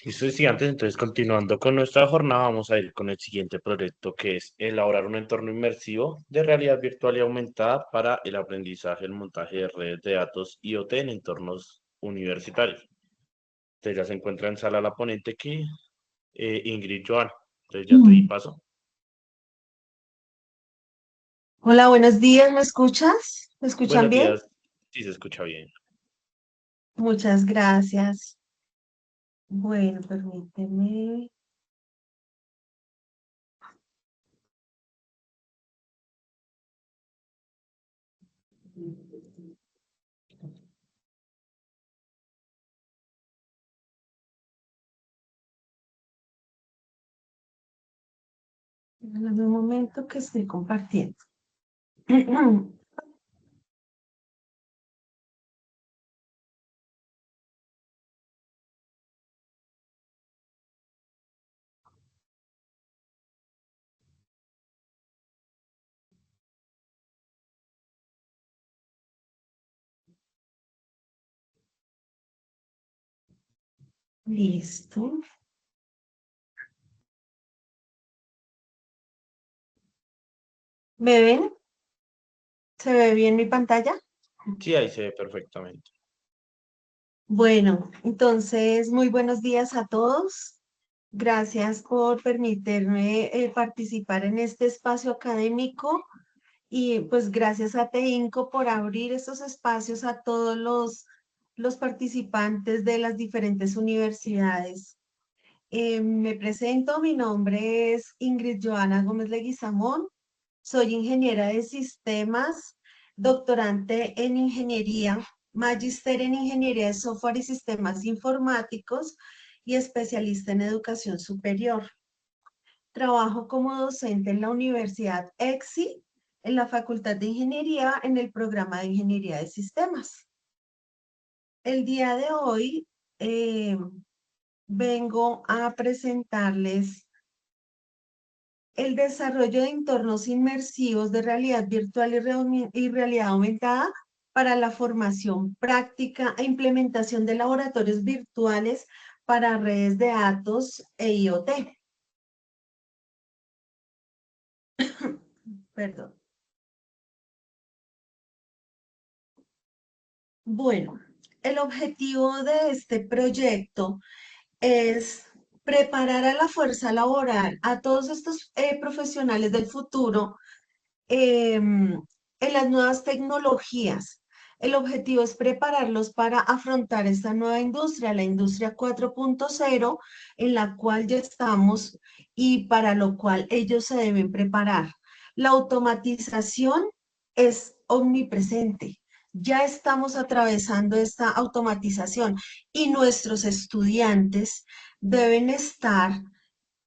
Listo, estudiantes, entonces continuando con nuestra jornada, vamos a ir con el siguiente proyecto que es elaborar un entorno inmersivo de realidad virtual y aumentada para el aprendizaje, el montaje de redes de datos IoT en entornos universitarios. Entonces ya se encuentra en sala la ponente aquí, Ingrid Joana. Entonces ya te di Mm. paso. Hola, buenos días, ¿me escuchas? ¿Me escuchan Buenos bien? días, si se escucha bien. Muchas gracias. Bueno, permíteme. En un momento que estoy compartiendo. Listo. ¿Me ven? ¿Se ve bien mi pantalla? Sí, ahí se ve perfectamente. Bueno, entonces, muy buenos días a todos. Gracias por permitirme participar en este espacio académico y pues gracias a TEINCO por abrir estos espacios a todos los participantes de las diferentes universidades. Me presento, mi nombre es Ingrid Joana Gómez Leguizamón, soy ingeniera de sistemas, doctorante en ingeniería, magíster en ingeniería de software y sistemas informáticos y especialista en educación superior. Trabajo como docente en la Universidad EXI, en la Facultad de Ingeniería, en el programa de Ingeniería de Sistemas. El día de hoy eh, vengo a presentarles el desarrollo de entornos inmersivos de realidad virtual y realidad aumentada para la formación práctica e implementación de laboratorios virtuales para redes de datos e IoT. Perdón. Bueno, el objetivo de este proyecto es preparar a la fuerza laboral, a todos estos profesionales del futuro en las nuevas tecnologías. El objetivo es prepararlos para afrontar esta nueva industria, la industria 4.0, en la cual ya estamos y para lo cual ellos se deben preparar. La automatización es omnipresente. Ya estamos atravesando esta automatización y nuestros estudiantes deben estar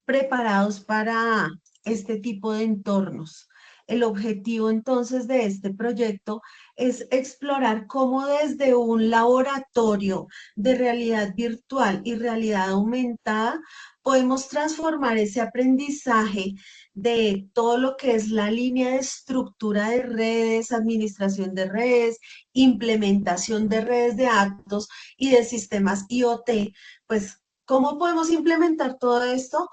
preparados para este tipo de entornos. El objetivo entonces de este proyecto es explorar cómo desde un laboratorio de realidad virtual y realidad aumentada podemos transformar ese aprendizaje de todo lo que es la línea de estructura de redes, administración de redes, implementación de redes de datos y de sistemas IoT. Pues, ¿cómo podemos implementar todo esto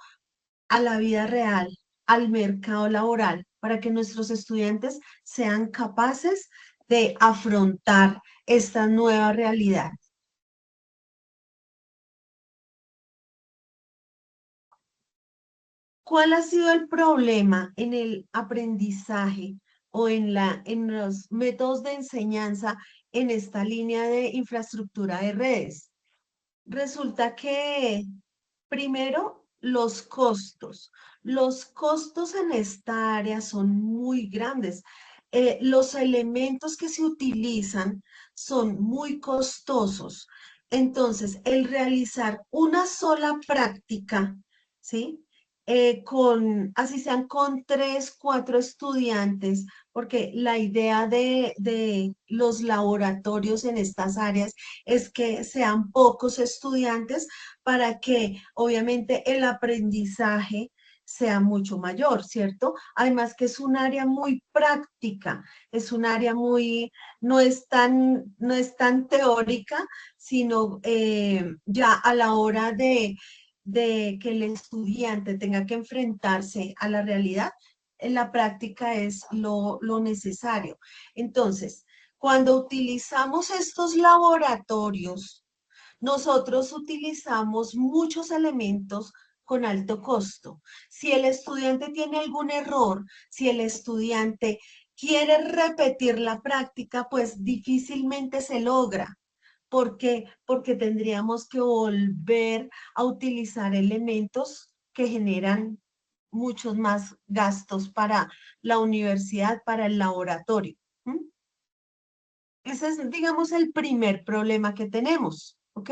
a la vida real, al mercado laboral, para que nuestros estudiantes sean capaces de afrontar esta nueva realidad? ¿Cuál ha sido el problema en el aprendizaje o en los métodos de enseñanza en esta línea de infraestructura de redes? Resulta que primero, los costos. Los costos en esta área son muy grandes. Los elementos que se utilizan son muy costosos. Entonces, el realizar una sola práctica, ¿sí? Así sean con tres, cuatro estudiantes, porque la idea de los laboratorios en estas áreas es que sean pocos estudiantes para que obviamente el aprendizaje sea mucho mayor, ¿cierto? Además que es un área muy práctica, es un área muy, no es tan teórica, sino ya a la hora de que el estudiante tenga que enfrentarse a la realidad, en la práctica es lo necesario. Entonces, cuando utilizamos estos laboratorios, nosotros utilizamos muchos elementos con alto costo. Si el estudiante tiene algún error, si el estudiante quiere repetir la práctica, pues difícilmente se logra. ¿Por qué? Porque tendríamos que volver a utilizar elementos que generan muchos más gastos para la universidad, para el laboratorio. ¿M? Ese es, digamos, el primer problema que tenemos, ¿ok?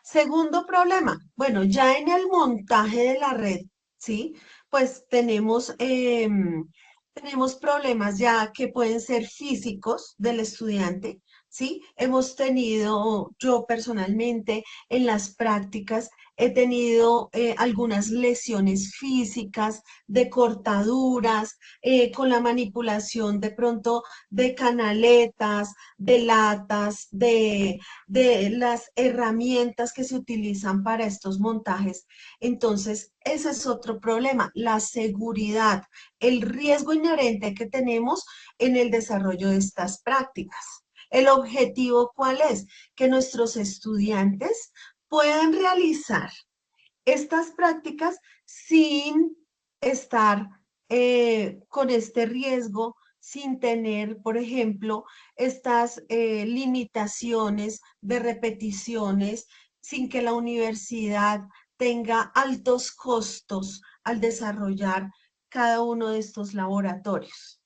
Segundo problema, bueno, ya en el montaje de la red, ¿sí? Pues tenemos problemas ya que pueden ser físicos del estudiante, ¿sí? Hemos tenido, yo personalmente, en las prácticas, he tenido algunas lesiones físicas, de cortaduras, con la manipulación de pronto de canaletas, de latas, de las herramientas que se utilizan para estos montajes. Entonces, ese es otro problema, la seguridad, el riesgo inherente que tenemos en el desarrollo de estas prácticas. ¿El objetivo cuál es? Que nuestros estudiantes puedan realizar estas prácticas sin estar con este riesgo, sin tener, por ejemplo, estas limitaciones de repeticiones, sin que la universidad tenga altos costos al desarrollar cada uno de estos laboratorios.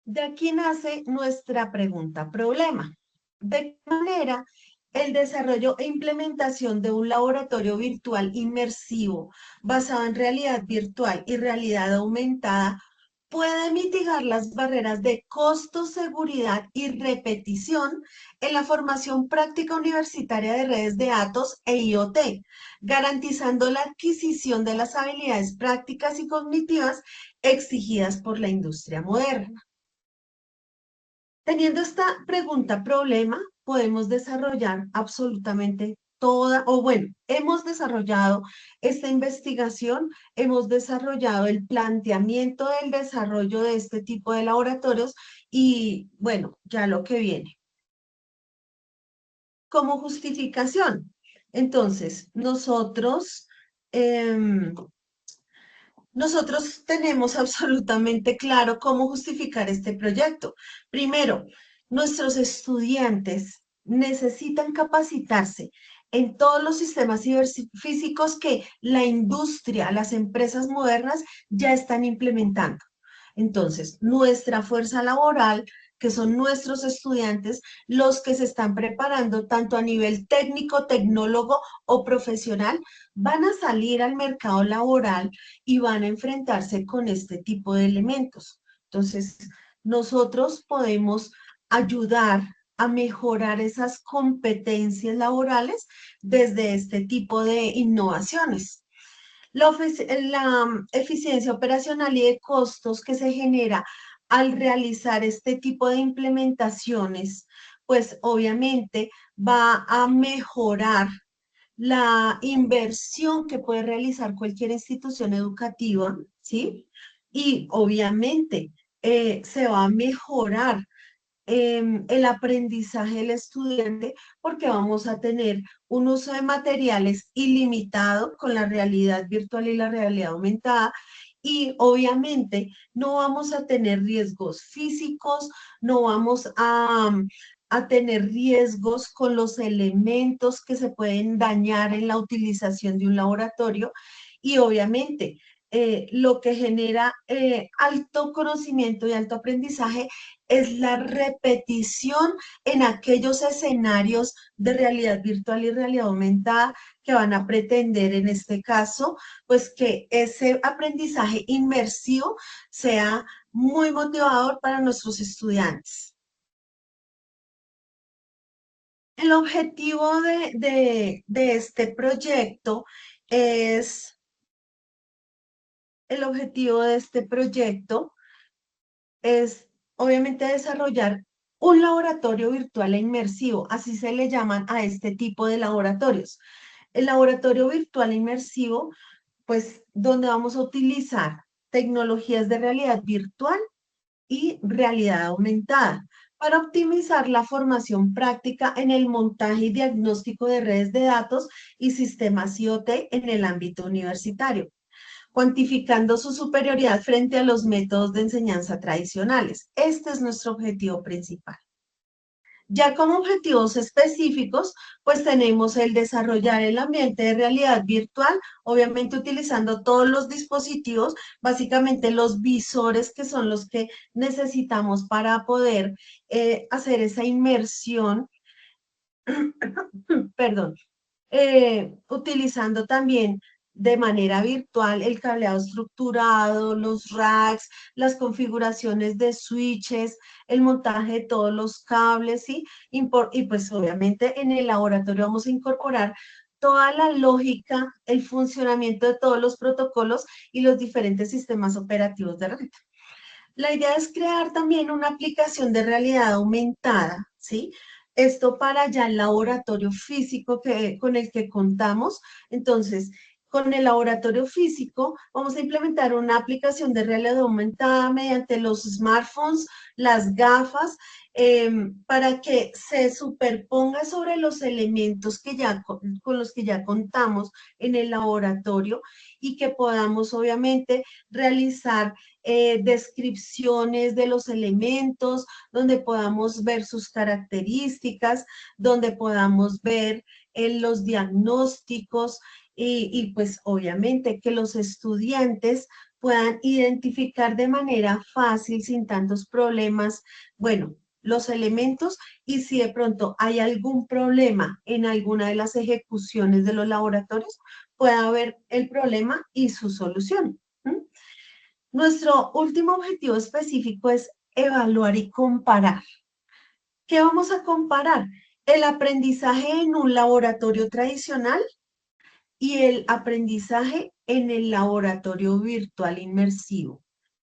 De aquí nace nuestra pregunta problema. ¿De qué manera el desarrollo e implementación de un laboratorio virtual inmersivo basado en realidad virtual y realidad aumentada puede mitigar las barreras de costo, seguridad y repetición en la formación práctica universitaria de redes de datos e IoT, garantizando la adquisición de las habilidades prácticas y cognitivas exigidas por la industria moderna? Teniendo esta pregunta problema, podemos desarrollar absolutamente toda, o bueno, hemos desarrollado esta investigación, hemos desarrollado el planteamiento del desarrollo de este tipo de laboratorios y bueno, ya lo que viene. Como justificación. Entonces, nosotros tenemos absolutamente claro cómo justificar este proyecto. Primero, nuestros estudiantes necesitan capacitarse en todos los sistemas ciberfísicos que la industria, las empresas modernas ya están implementando. Entonces, nuestra fuerza laboral, que son nuestros estudiantes, los que se están preparando tanto a nivel técnico, tecnólogo o profesional, van a salir al mercado laboral y van a enfrentarse con este tipo de elementos. Entonces, nosotros podemos ayudar a mejorar esas competencias laborales desde este tipo de innovaciones. La eficiencia operacional y de costos que se genera al realizar este tipo de implementaciones, pues obviamente va a mejorar la inversión que puede realizar cualquier institución educativa, ¿sí? Y obviamente se va a mejorar el aprendizaje del estudiante porque vamos a tener un uso de materiales ilimitado con la realidad virtual y la realidad aumentada. Y obviamente no vamos a tener riesgos físicos, no vamos a tener riesgos con los elementos que se pueden dañar en la utilización de un laboratorio. Y obviamente lo que genera alto conocimiento y alto aprendizaje es la repetición en aquellos escenarios de realidad virtual y realidad aumentada que van a pretender en este caso, pues que ese aprendizaje inmersivo sea muy motivador para nuestros estudiantes. El objetivo de este proyecto es, el objetivo de este proyecto es obviamente desarrollar un laboratorio virtual e inmersivo, así se le llaman a este tipo de laboratorios. El laboratorio virtual e inmersivo, pues donde vamos a utilizar tecnologías de realidad virtual y realidad aumentada para optimizar la formación práctica en el montaje y diagnóstico de redes de datos y sistemas IoT en el ámbito universitario, cuantificando su superioridad frente a los métodos de enseñanza tradicionales. Este es nuestro objetivo principal. Ya como objetivos específicos, pues tenemos el desarrollar el ambiente de realidad virtual, obviamente utilizando todos los dispositivos, básicamente los visores que son los que necesitamos para poder hacer esa inmersión, perdón, utilizando también de manera virtual el cableado estructurado, los racks, las configuraciones de switches, el montaje de todos los cables, ¿sí? Y pues obviamente en el laboratorio vamos a incorporar toda la lógica, el funcionamiento de todos los protocolos y los diferentes sistemas operativos de red. La idea es crear también una aplicación de realidad aumentada, ¿sí? Esto para ya el laboratorio físico con el que contamos. Entonces, con el laboratorio físico vamos a implementar una aplicación de realidad aumentada mediante los smartphones, las gafas, para que se superponga sobre los elementos que ya, con los que ya contamos en el laboratorio y que podamos obviamente realizar descripciones de los elementos, donde podamos ver sus características, donde podamos ver los diagnósticos y pues obviamente que los estudiantes puedan identificar de manera fácil, sin tantos problemas, bueno, los elementos y si de pronto hay algún problema en alguna de las ejecuciones de los laboratorios, pueda ver el problema y su solución. ¿Mm? Nuestro último objetivo específico es evaluar y comparar. ¿Qué vamos a comparar? El aprendizaje en un laboratorio tradicional y el aprendizaje en el laboratorio virtual inmersivo,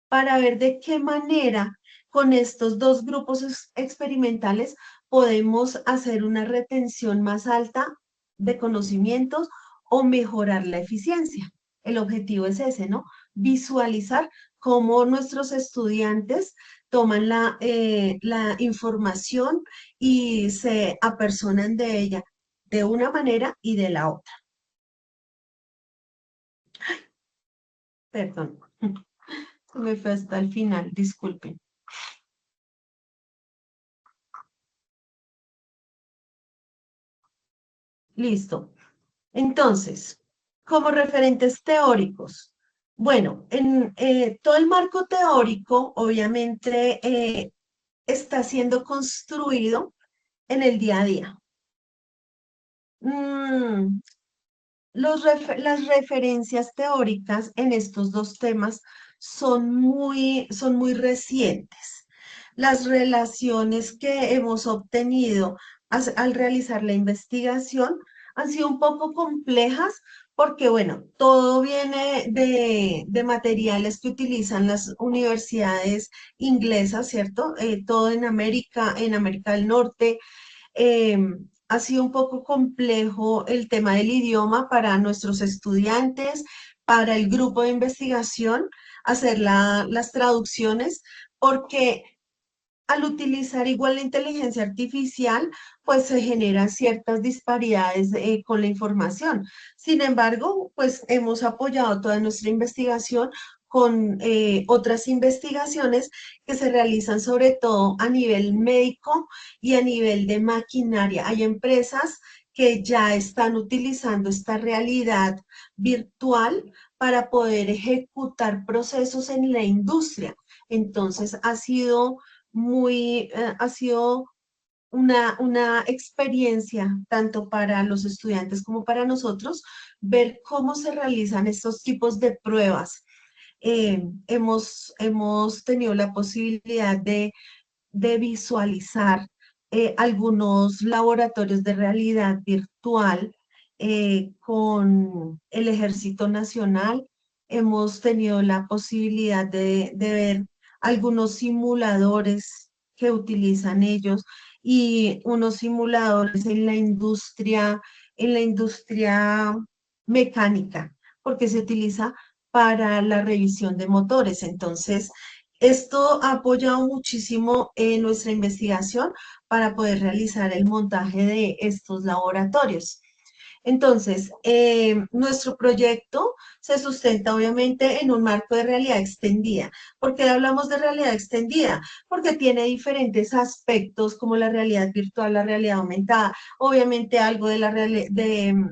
para ver de qué manera con estos dos grupos experimentales podemos hacer una retención más alta de conocimientos o mejorar la eficiencia. El objetivo es ese, ¿no? Visualizar cómo nuestros estudiantes toman la información y se apersonan de ella de una manera y de la otra. Perdón, se me fue hasta el final, disculpen. Listo. Entonces, como referentes teóricos, bueno, en todo el marco teórico, obviamente, está siendo construido en el día a día. Mm, las referencias teóricas en estos dos temas son muy recientes. Las relaciones que hemos obtenido al realizar la investigación han sido un poco complejas porque, bueno, todo viene de materiales que utilizan las universidades inglesas, ¿cierto? Todo en América del Norte, eh, ha sido un poco complejo el tema del idioma para nuestros estudiantes, para el grupo de investigación, hacer las traducciones, porque al utilizar igual la inteligencia artificial, pues se generan ciertas disparidades con la información. Sin embargo, pues hemos apoyado toda nuestra investigación con otras investigaciones que se realizan sobre todo a nivel médico y a nivel de maquinaria. Hay empresas que ya están utilizando esta realidad virtual para poder ejecutar procesos en la industria. Entonces, ha sido una experiencia tanto para los estudiantes como para nosotros ver cómo se realizan estos tipos de pruebas. Hemos tenido la posibilidad de visualizar algunos laboratorios de realidad virtual con el Ejército Nacional. Hemos tenido la posibilidad de ver algunos simuladores que utilizan ellos y unos simuladores en la industria mecánica, porque se utiliza para la revisión de motores. Entonces, esto ha apoyado muchísimo nuestra investigación para poder realizar el montaje de estos laboratorios. Entonces, nuestro proyecto se sustenta obviamente en un marco de realidad extendida. ¿Por qué hablamos de realidad extendida? Porque tiene diferentes aspectos como la realidad virtual, la realidad aumentada, obviamente algo de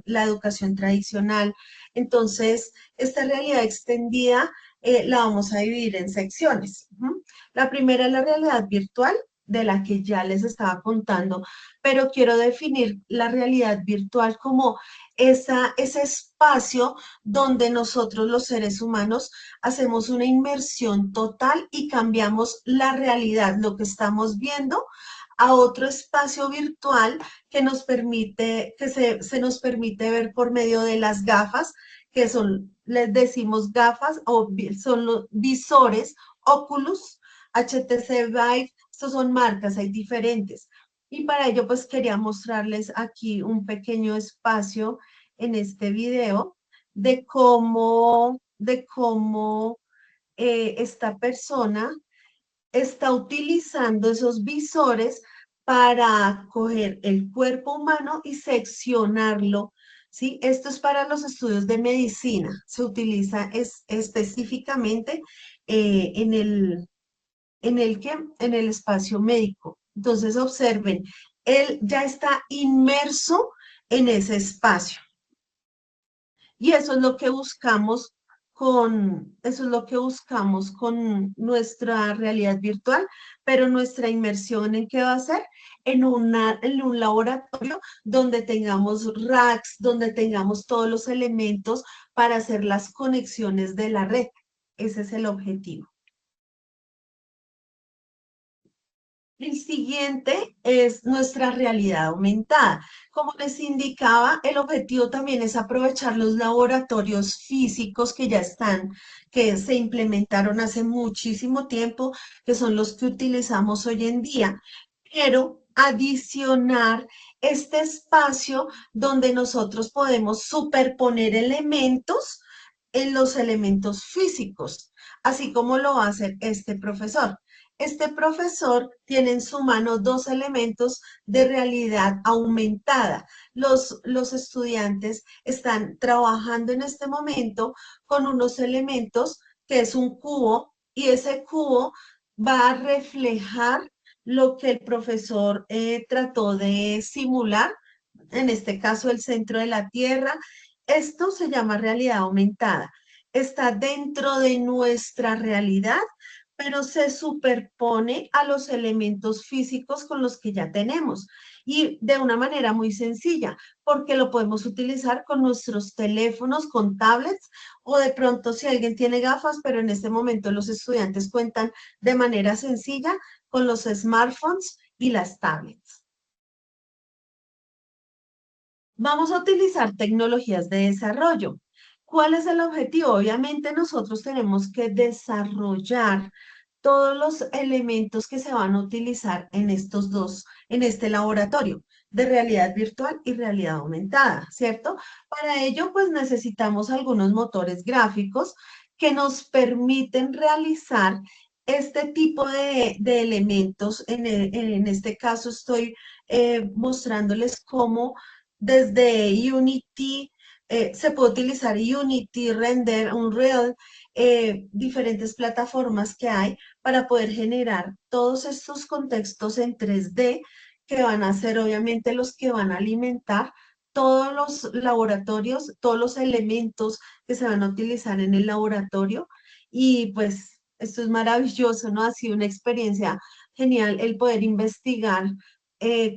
la educación tradicional. Entonces, esta realidad extendida la vamos a dividir en secciones. Ujú. La primera es la realidad virtual, de la que ya les estaba contando, pero quiero definir la realidad virtual como ese espacio donde nosotros los seres humanos hacemos una inmersión total y cambiamos la realidad, lo que estamos viendo, a otro espacio virtual que nos permite, se nos permite ver por medio de las gafas, que son, les decimos gafas, o son los visores, Oculus, HTC Vive, estos son marcas, hay diferentes. Y para ello, pues quería mostrarles aquí un pequeño espacio en este video de cómo esta persona está utilizando esos visores para coger el cuerpo humano y seccionarlo, ¿sí? Esto es para los estudios de medicina, se utiliza específicamente en en el espacio médico. Entonces, observen, él ya está inmerso en ese espacio. Y eso es lo que buscamos eso es lo que buscamos con nuestra realidad virtual, pero nuestra inmersión en qué va a ser en un laboratorio donde tengamos racks, donde tengamos todos los elementos para hacer las conexiones de la red. Ese es el objetivo. El siguiente es nuestra realidad aumentada. Como les indicaba, el objetivo también es aprovechar los laboratorios físicos que ya están, que se implementaron hace muchísimo tiempo, que son los que utilizamos hoy en día, pero adicionar este espacio donde nosotros podemos superponer elementos en los elementos físicos, así como lo va a hacer este profesor. Este profesor tiene en su mano dos elementos de realidad aumentada. Los estudiantes están trabajando en este momento con unos elementos que es un cubo y ese cubo va a reflejar lo que el profesor trató de simular, en este caso el centro de la Tierra. Esto se llama realidad aumentada. Está dentro de nuestra realidad, pero se superpone a los elementos físicos con los que ya tenemos y de una manera muy sencilla, porque lo podemos utilizar con nuestros teléfonos, con tablets o de pronto si alguien tiene gafas, pero en este momento los estudiantes cuentan de manera sencilla con los smartphones y las tablets. Vamos a utilizar tecnologías de desarrollo. ¿Cuál es el objetivo? Obviamente nosotros tenemos que desarrollar todos los elementos que se van a utilizar en en este laboratorio de realidad virtual y realidad aumentada, ¿cierto? Para ello, pues necesitamos algunos motores gráficos que nos permiten realizar este tipo de elementos. En este caso estoy mostrándoles cómo desde Unity, se puede utilizar Unity, Render, Unreal, diferentes plataformas que hay para poder generar todos estos contextos en 3D que van a ser obviamente los que van a alimentar todos los laboratorios, todos los elementos que se van a utilizar en el laboratorio. Y pues esto es maravilloso, ¿no? Ha sido una experiencia genial el poder investigar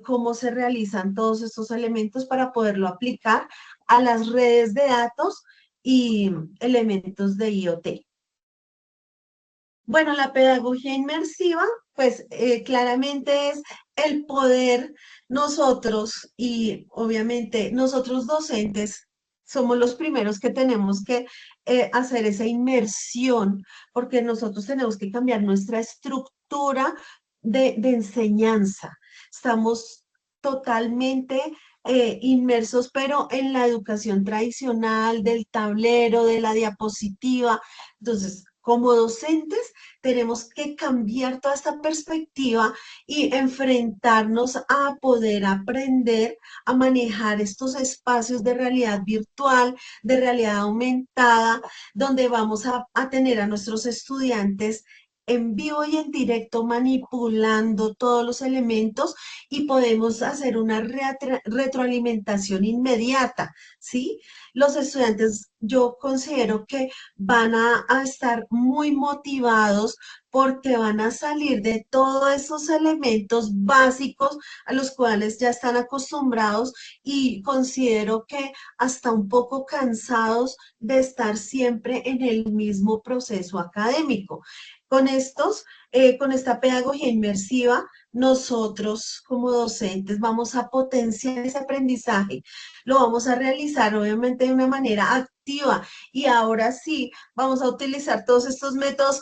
cómo se realizan todos estos elementos para poderlo aplicar a las redes de datos y elementos de IoT. Bueno, la pedagogía inmersiva, pues claramente es el poder nosotros y obviamente nosotros docentes somos los primeros que tenemos que hacer esa inmersión porque nosotros tenemos que cambiar nuestra estructura de enseñanza. Estamos totalmente inmersos, pero en la educación tradicional, del tablero, de la diapositiva. Entonces, como docentes, tenemos que cambiar toda esta perspectiva y enfrentarnos a poder aprender a manejar estos espacios de realidad virtual, de realidad aumentada, donde vamos a tener a nuestros estudiantes en vivo y en directo manipulando todos los elementos y podemos hacer una retroalimentación inmediata, ¿sí? Los estudiantes, yo considero que van a estar muy motivados porque van a salir de todos esos elementos básicos a los cuales ya están acostumbrados y considero que hasta un poco cansados de estar siempre en el mismo proceso académico. Con esta pedagogía inmersiva, nosotros como docentes vamos a potenciar ese aprendizaje, lo vamos a realizar obviamente de una manera activa y ahora sí vamos a utilizar todos estos métodos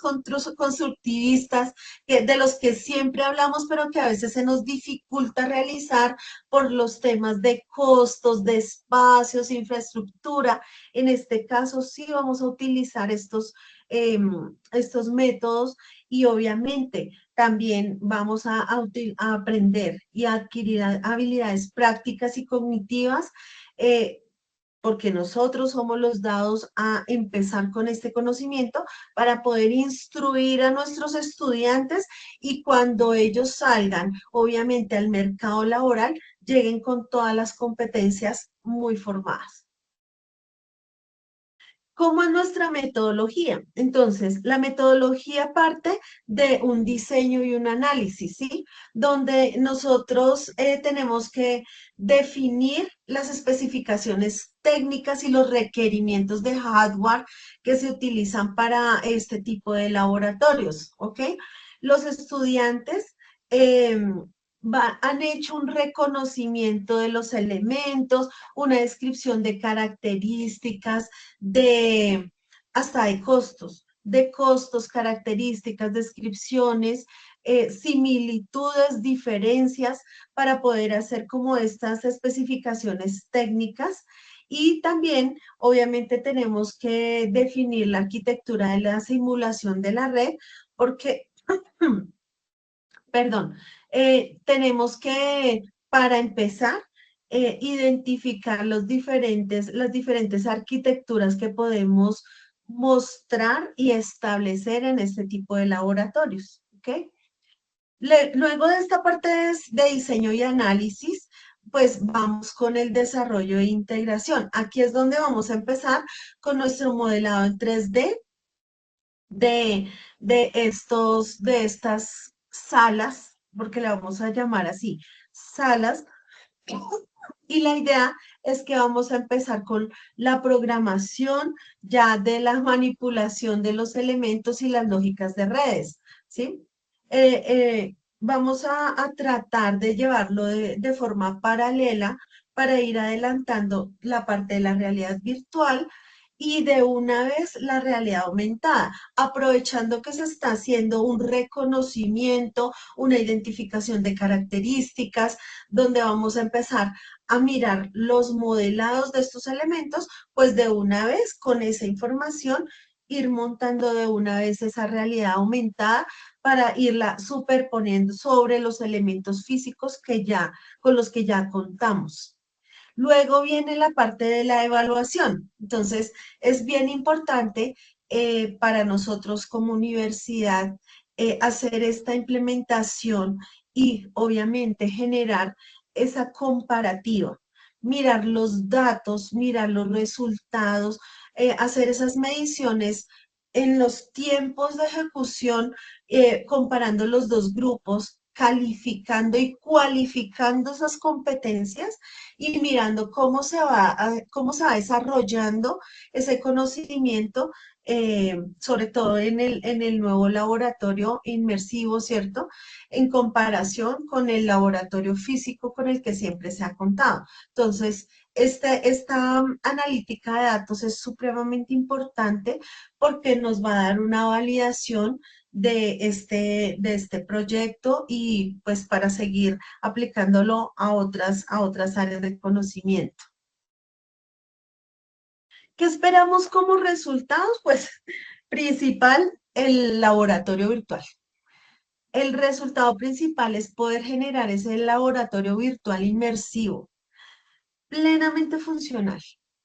constructivistas de los que siempre hablamos, pero que a veces se nos dificulta realizar por los temas de costos, de espacios, infraestructura. En este caso sí vamos a utilizar estos métodos y obviamente también vamos a aprender y a adquirir habilidades prácticas y cognitivas, eh, porque nosotros somos los dados a empezar con este conocimiento para poder instruir a nuestros estudiantes y cuando ellos salgan, obviamente, al mercado laboral, lleguen con todas las competencias muy formadas. ¿Cómo es nuestra metodología? Entonces, la metodología parte de un diseño y un análisis, ¿sí? Donde nosotros tenemos que definir las especificaciones técnicas y los requerimientos de hardware que se utilizan para este tipo de laboratorios, ¿ok? Los estudiantes han hecho un reconocimiento de los elementos, una descripción de características, de hasta de costos, características, descripciones, similitudes, diferencias para poder hacer como estas especificaciones técnicas. Y también, obviamente, tenemos que definir la arquitectura de la simulación de la red, porque, perdón, tenemos que, para empezar, identificar las diferentes arquitecturas que podemos mostrar y establecer en este tipo de laboratorios, ¿ok? Luego de esta parte de diseño y análisis, pues vamos con el desarrollo e integración. Aquí es donde vamos a empezar con nuestro modelado en 3D de, de estas salas, porque le vamos a llamar así, salas. Y la idea es que vamos a empezar con la programación ya de la manipulación de los elementos y las lógicas de redes, ¿sí? Vamos a tratar de llevarlo de forma paralela para ir adelantando la parte de la realidad virtual y de una vez la realidad aumentada, aprovechando que se está haciendo un reconocimiento, una identificación de características, donde vamos a empezar a mirar los modelados de estos elementos, pues de una vez con esa información ir montando de una vez esa realidad aumentada para irla superponiendo sobre los elementos físicos con los que ya contamos. Luego viene la parte de la evaluación. Entonces, es bien importante para nosotros como universidad hacer esta implementación y obviamente generar esa comparativa, mirar los datos, mirar los resultados, hacer esas mediciones en los tiempos de ejecución, comparando los dos grupos, calificando y cualificando esas competencias y mirando cómo se va desarrollando ese conocimiento sobre todo en el nuevo laboratorio inmersivo, ¿cierto? En comparación con el laboratorio físico con el que siempre se ha contado. Entonces, esta analítica de datos es supremamente importante porque nos va a dar una validación de este proyecto y pues para seguir aplicándolo a otras áreas de conocimiento. ¿Qué esperamos como resultados? Pues principal, el laboratorio virtual. El resultado principal es poder generar ese laboratorio virtual inmersivo, plenamente funcional.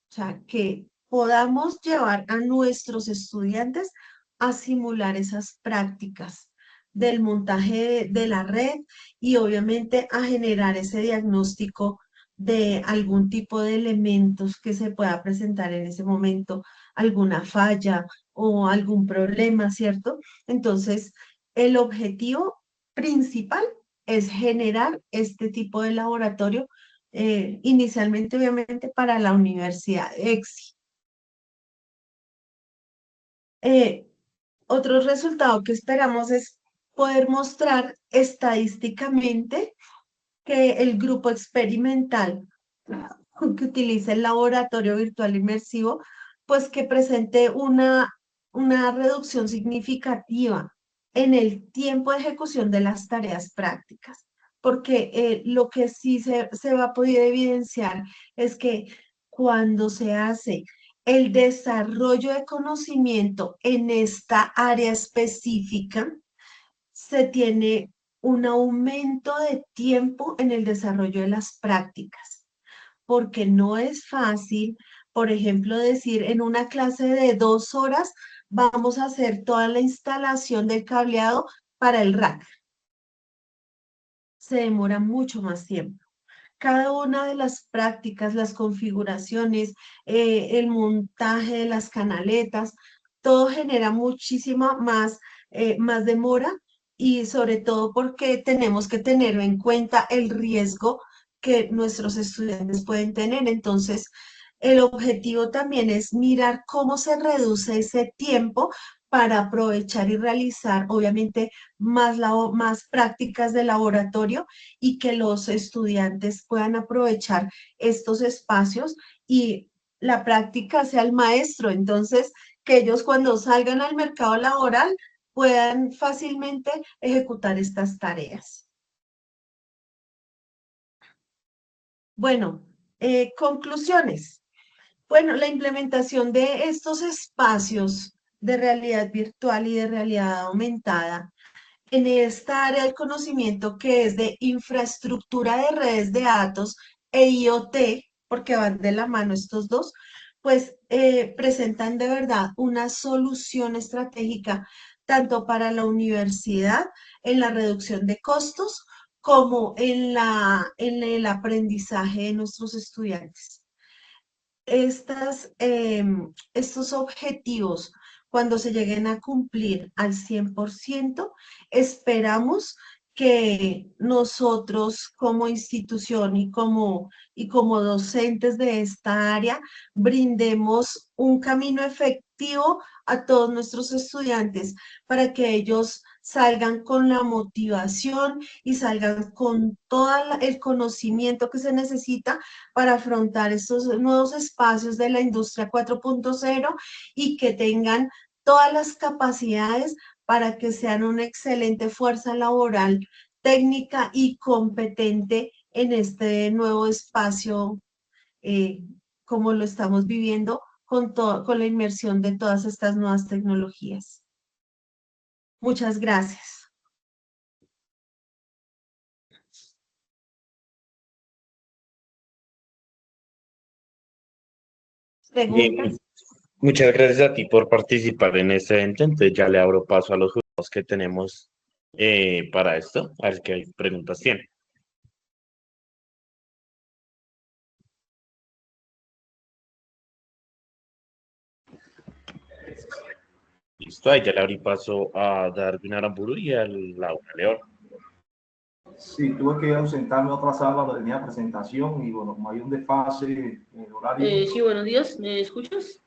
O sea, que podamos llevar a nuestros estudiantes a simular esas prácticas del montaje de la red y obviamente a generar ese diagnóstico de algún tipo de elementos que se pueda presentar en ese momento, alguna falla o algún problema, ¿cierto? Entonces, el objetivo principal es generar este tipo de laboratorio inicialmente obviamente para la Universidad de EXI. Eh, Otro resultado que esperamos es poder mostrar estadísticamente que el grupo experimental que utiliza el laboratorio virtual inmersivo, pues que presente una reducción significativa en el tiempo de ejecución de las tareas prácticas, porque lo que sí se va a poder evidenciar es que cuando se hace el desarrollo de conocimiento en esta área específica, se tiene un aumento de tiempo en el desarrollo de las prácticas, porque no es fácil, por ejemplo, decir en una clase de 2 horas vamos a hacer toda la instalación del cableado para el rack. Se demora mucho más tiempo. Cada una de las prácticas, las configuraciones, el montaje de las canaletas, todo genera muchísima más demora y sobre todo porque tenemos que tener en cuenta el riesgo que nuestros estudiantes pueden tener. Entonces, el objetivo también es mirar cómo se reduce ese tiempo para aprovechar y realizar, obviamente, más prácticas de laboratorio y que los estudiantes puedan aprovechar estos espacios y la práctica sea el maestro. Entonces, que ellos cuando salgan al mercado laboral puedan fácilmente ejecutar estas tareas. Bueno, conclusiones. Bueno, la implementación de estos espacios de realidad virtual y de realidad aumentada en esta área del conocimiento que es de infraestructura de redes de datos e IoT, porque van de la mano estos dos, pues presentan de verdad una solución estratégica tanto para la universidad en la reducción de costos como en el aprendizaje de nuestros estudiantes. Estos objetivos, cuando se lleguen a cumplir al 100%, esperamos que nosotros como institución y como docentes de esta área brindemos un camino efectivo a todos nuestros estudiantes para que ellos salgan con la motivación y salgan con todo el conocimiento que se necesita para afrontar estos nuevos espacios de la industria 4.0 y que tengan todas las capacidades para que sean una excelente fuerza laboral técnica y competente en este nuevo espacio eh, como lo estamos viviendo con la inmersión de todas estas nuevas tecnologías. Muchas gracias. Bien, ¿Preguntas? muchas gracias a ti por participar en este evento. Entonces ya le abro paso a los juegos que tenemos para esto. A ver qué preguntas tienen. Listo, ahí ya le abrí paso a Darwin Aramburu y a Laura León. Sí, tuve que ausentarme a otra sala donde tenía presentación y bueno, como hay un desfase horario. Sí, buenos días, ¿me escuchas?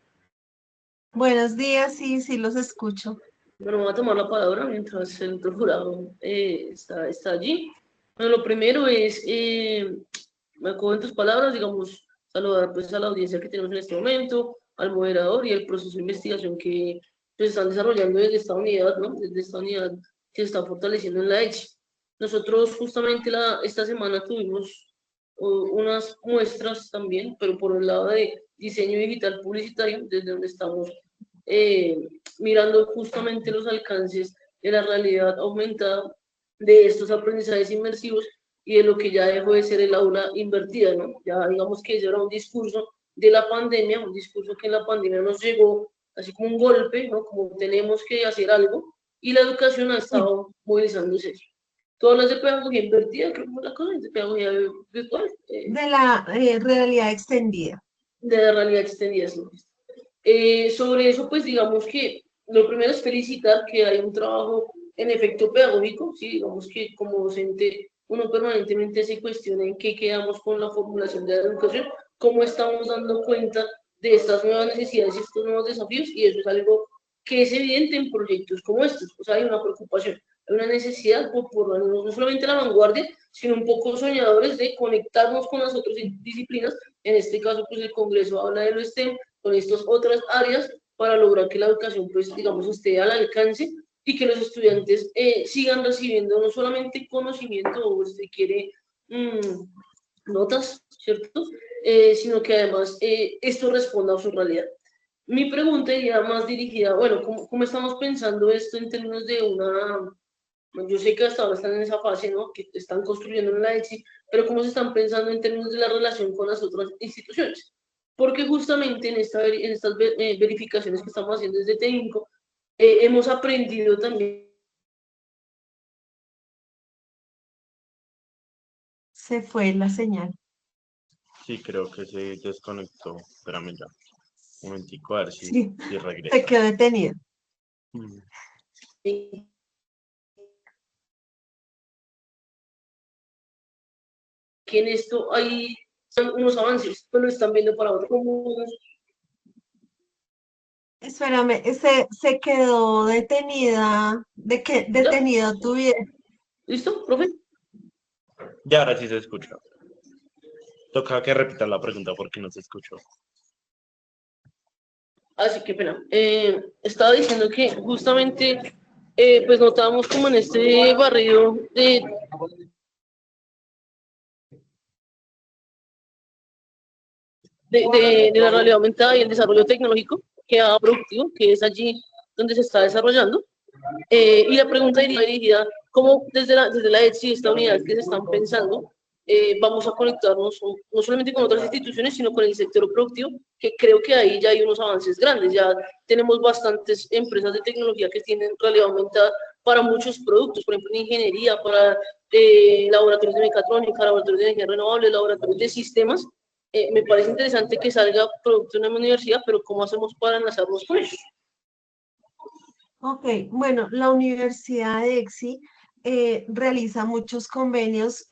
Buenos días, sí, sí los escucho. Bueno, voy a tomar la palabra mientras el otro jurado está allí. Bueno, lo primero es, me acojo en tus palabras, digamos, saludar pues a la audiencia que tenemos en este momento, al moderador y el proceso de investigación que pues, están desarrollando desde esta unidad, ¿no? Desde esta unidad que se está fortaleciendo en la EXI. Nosotros justamente esta semana tuvimos unas muestras también, pero por el lado de diseño digital publicitario, desde donde estamos eh, mirando justamente los alcances de la realidad aumentada, de estos aprendizajes inmersivos y de lo que ya dejó de ser el aula invertida, ¿no? Ya digamos que ese era un discurso de la pandemia, un discurso que en la pandemia nos llegó así como un golpe, ¿no? Como tenemos que hacer algo, y la educación ha Sí, estado movilizándose. Todas las de pedagogía invertida, creo que la cosa es de pedagogía virtual, de la realidad extendida. de realidad extendida. ¿Sí? Sobre eso, pues digamos que lo primero es felicitar que hay un trabajo en efecto pedagógico, ¿sí? Digamos que como docente uno permanentemente se cuestiona en qué quedamos con la formulación de la educación, cómo estamos dando cuenta de estas nuevas necesidades y estos nuevos desafíos, y eso es algo que es evidente en proyectos como estos. O sea, hay una preocupación, hay una necesidad por no solamente la vanguardia, sino un poco soñadores de conectarnos con las otras disciplinas. En este caso, pues el Congreso habla de lo STEM, con estas otras áreas para lograr que la educación, pues, digamos, esté al alcance y que los estudiantes sigan recibiendo no solamente conocimiento o si quiere notas, ¿cierto? Sino que además esto responda a su realidad. Mi pregunta iría más dirigida, bueno, ¿cómo estamos pensando esto en términos de una, yo sé que hasta ahora están en esa fase, ¿no? Que están construyendo en la EXI, pero ¿cómo se están pensando en términos de la relación con las otras instituciones? Porque justamente en estas verificaciones que estamos haciendo desde técnico, hemos aprendido también. Se fue la señal. Sí, creo que se desconectó. Espérame ya. Un momentico, a ver Sí, si se regresa. quedó detenido. Mm. Que en esto hay unos avances, pues lo están viendo para otros. Espérame, se quedó detenida, ¿Ya? detenido tu video. ¿Listo, profe? Ya ahora sí se escucha. Toca que repita la pregunta porque no se escuchó. Así que pena. Estaba diciendo que justamente pues notábamos como en este barrido de la realidad aumentada y el desarrollo tecnológico que ha productivo, que es allí donde se está desarrollando. Y la pregunta iría dirigida, ¿cómo desde la ETSI, esta unidad que se están pensando, vamos a conectarnos no solamente con otras instituciones, sino con el sector productivo, que creo que ahí ya hay unos avances grandes, ya tenemos bastantes empresas de tecnología que tienen realidad aumentada para muchos productos, por ejemplo, en ingeniería, para laboratorios de mecatrónica, laboratorios de energía renovable, laboratorios de sistemas. Me parece interesante que salga producto en una universidad, pero ¿cómo hacemos para enlazarnos con ellos? Ok, bueno, la Universidad de EXI realiza muchos convenios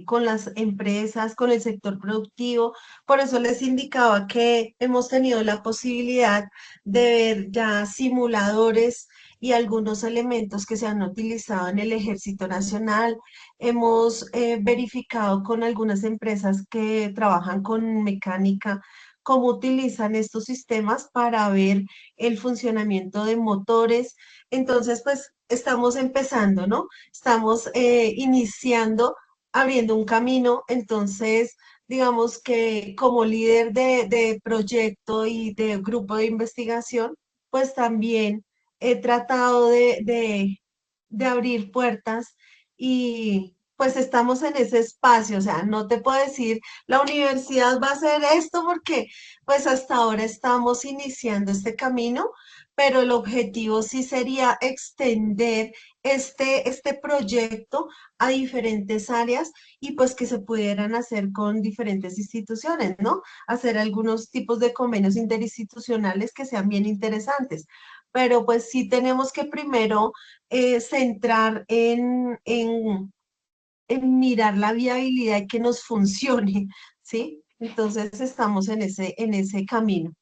con las empresas, con el sector productivo. Por eso les indicaba que hemos tenido la posibilidad de ver ya simuladores y algunos elementos que se han utilizado en el Ejército Nacional. Hemos verificado con algunas empresas que trabajan con mecánica cómo utilizan estos sistemas para ver el funcionamiento de motores. Entonces, pues estamos empezando, ¿no? Estamos iniciando, abriendo un camino. Entonces, digamos que como líder de proyecto y de grupo de investigación, pues también he tratado de abrir puertas y pues estamos en ese espacio. O sea, no te puedo decir, la universidad va a hacer esto porque pues hasta ahora estamos iniciando este camino, pero el objetivo sí sería extender este proyecto a diferentes áreas y pues que se pudieran hacer con diferentes instituciones, ¿no? Hacer algunos tipos de convenios interinstitucionales que sean bien interesantes. Pero pues sí tenemos que primero centrar en mirar la viabilidad y que nos funcione, ¿sí? Entonces estamos en ese camino.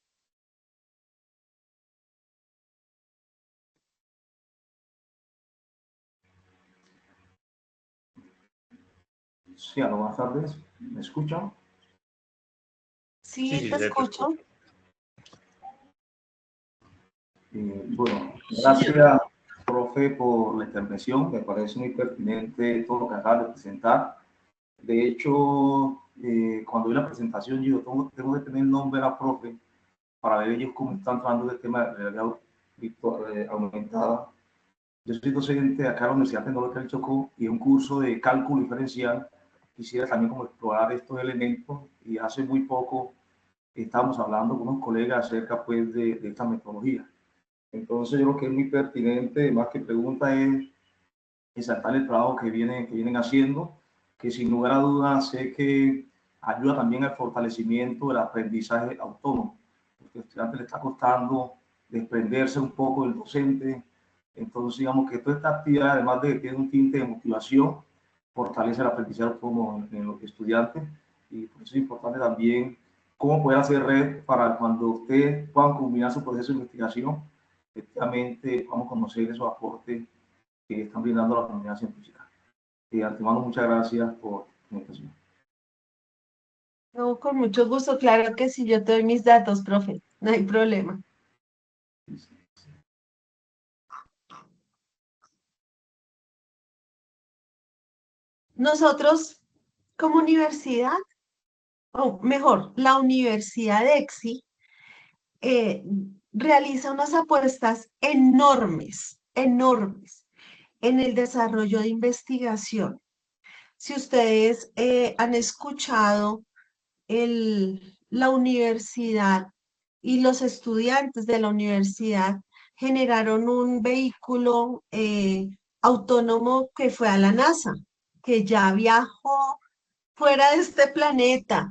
Sí, aló, buenas tardes. ¿Me escuchan? Sí, Sí, sí, te se te escucho. escucha. Bueno, Sí, señor. gracias, profe, por la intervención. Me parece muy pertinente todo lo que acabas de presentar. De hecho, cuando vi la presentación, yo tengo que tener el nombre de la profe para ver ellos cómo están tratando el tema de realidad virtual, aumentada. Yo soy docente acá en la Universidad Tecnológica del Chocó y un curso de cálculo diferencial. Quisiera también como explorar estos elementos y hace muy poco estábamos hablando con unos colegas acerca pues de esta metodología. Entonces yo creo que es muy pertinente, más que pregunta es exaltar el trabajo que vienen haciendo, que sin lugar a dudas sé que ayuda también al fortalecimiento del aprendizaje autónomo, porque al estudiante le está costando desprenderse un poco del docente. Entonces digamos que toda esta actividad, además de que tiene un tinte de motivación, fortalece el aprendizaje autónomo en los estudiantes, y por eso es importante también cómo poder hacer red para cuando ustedes puedan combinar su proceso de investigación, efectivamente vamos a conocer esos aportes que están brindando a la comunidad científica. De antemano, muchas gracias por la invitación. No, con mucho gusto, claro que sí, yo te doy mis datos, profe, no hay problema. Nosotros, como universidad, o mejor, la Universidad de EXI, eh, realiza unas apuestas enormes, enormes en el desarrollo de investigación. Si ustedes han escuchado la universidad y los estudiantes de la universidad generaron un vehículo autónomo que fue a la NASA, que ya viajó fuera de este planeta.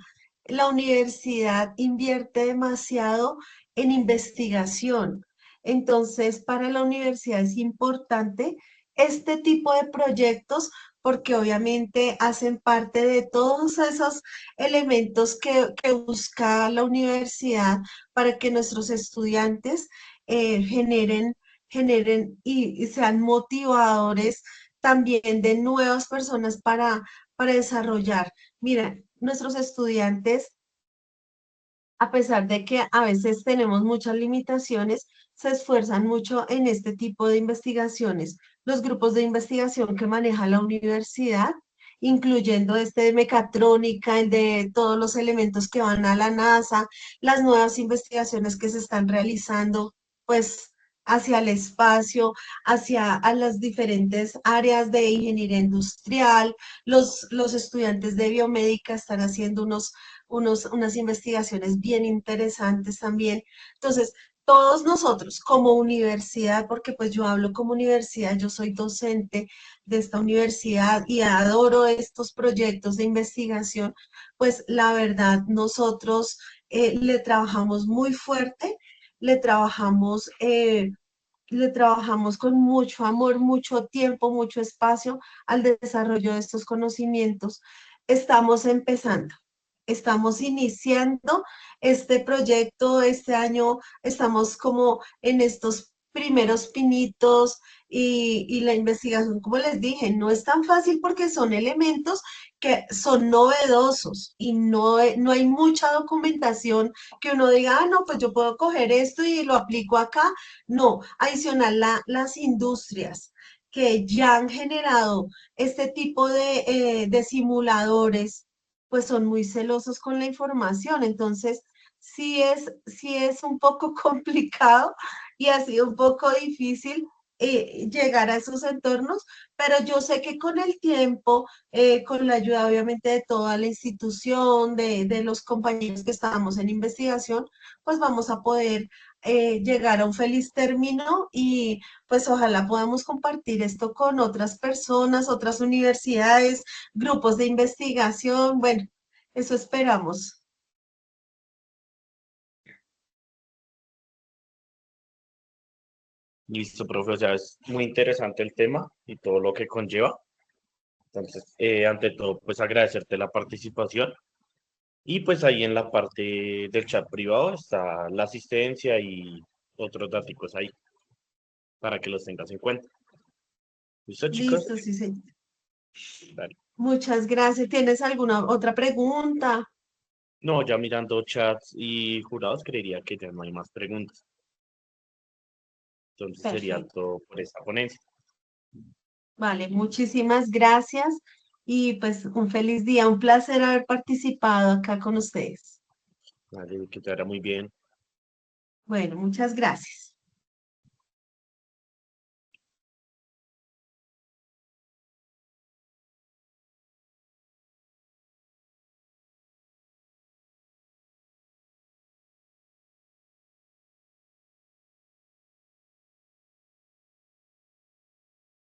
La universidad invierte demasiado en investigación. Entonces, para la universidad es importante este tipo de proyectos porque obviamente hacen parte de todos esos elementos que busca la universidad para que nuestros estudiantes generen y sean motivadores también de nuevas personas para desarrollar. Mira, nuestros estudiantes, a pesar de que a veces tenemos muchas limitaciones, se esfuerzan mucho en este tipo de investigaciones. Los grupos de investigación que maneja la universidad, incluyendo este de mecatrónica, el de todos los elementos que van a la NASA, las nuevas investigaciones que se están realizando, pues hacia el espacio, hacia a las diferentes áreas de ingeniería industrial. Los estudiantes de biomédica están haciendo unas investigaciones bien interesantes también. Entonces, todos nosotros como universidad, porque pues yo hablo como universidad, yo soy docente de esta universidad y adoro estos proyectos de investigación, pues la verdad nosotros le trabajamos muy fuerte, le trabajamos... le trabajamos con mucho amor, mucho tiempo, mucho espacio al desarrollo de estos conocimientos. Estamos empezando. Estamos iniciando este proyecto, este año estamos como en estos primeros pinitos y la investigación, como les dije, no es tan fácil porque son elementos que son novedosos y no hay mucha documentación que uno diga, ah, no, pues yo puedo coger esto y lo aplico acá. No, adicional las industrias que ya han generado este tipo de simuladores pues son muy celosos con la información. Entonces, sí es un poco complicado y ha sido un poco difícil llegar a esos entornos, pero yo sé que con el tiempo, con la ayuda obviamente de toda la institución, de los compañeros que estamos en investigación, pues vamos a poder llegar a un feliz término y pues ojalá podamos compartir esto con otras personas, otras universidades, grupos de investigación, bueno, eso esperamos. Listo, profe, o sea, es muy interesante el tema y todo lo que conlleva. Entonces, ante todo, pues agradecerte la participación. Y pues ahí en la parte del chat privado está la asistencia y otros datos ahí para que los tengas en cuenta. ¿Listo, chicos? Listo, sí, señor. Dale. Muchas gracias. ¿Tienes alguna otra pregunta? No, ya mirando chats y jurados, creería que ya no hay más preguntas. Entonces sería Perfecto. todo por esta ponencia. Vale, muchísimas gracias y pues un feliz día. Un placer haber participado acá con ustedes. Vale, que te hará muy bien. Bueno, muchas gracias.